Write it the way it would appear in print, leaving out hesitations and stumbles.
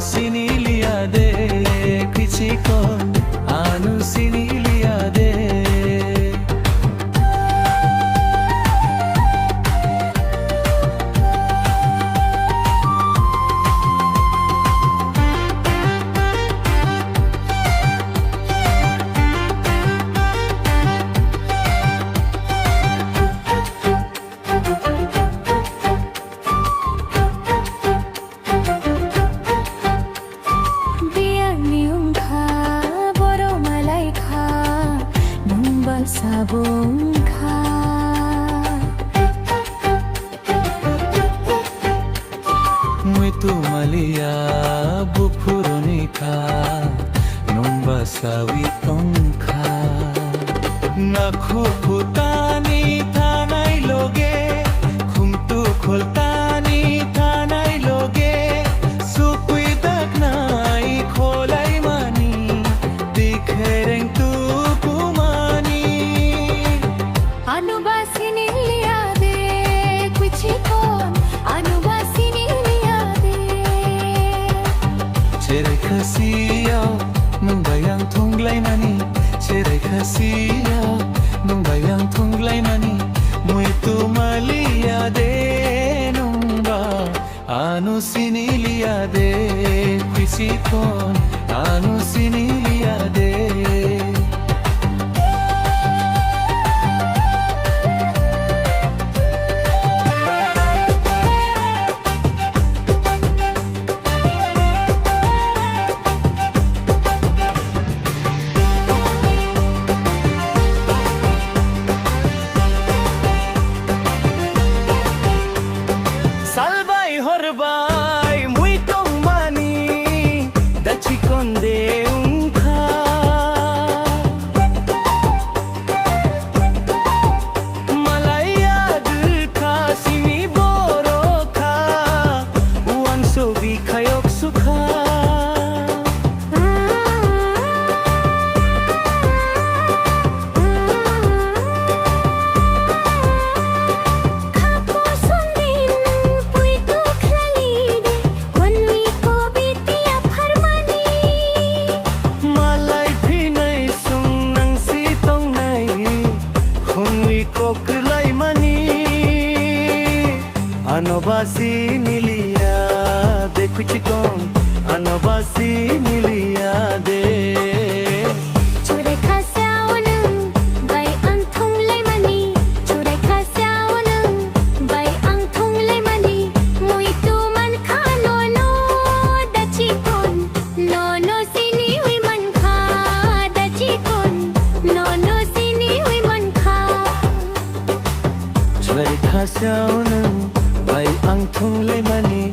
sini liya de किसी को आनु sini liya de sabong ka Mui tu malia bupuroni ka Numba sawi tongka Nakhu putani thanai loge Khumtu khultani thanai loge Supui daknai kholai mani Dikhereng tu अनुबासिनी लिया दे किसी को अनुबासिनी लिया दे Cerai khasiya nung bayang thunglai mani Cerai khasiya nung bayang thunglai mani Mui tu maliya de nung ba anu sini liya de किसी को anu sini liya de Salvai horbai mui tong mani dachi konde unkha Malaya dulka simi boro kha Uang sobi khayok sukha Anobasini liya de kuch kon Anobasini liya de Churai khasaunung bai ang thung lai mani Churai khasaunung bai ang thung lai mani Mui tu man kha no no dachi kon No no sini hui man kha dachi kon No no sini hui man kha Churai khasaunung bai ang thung lai mani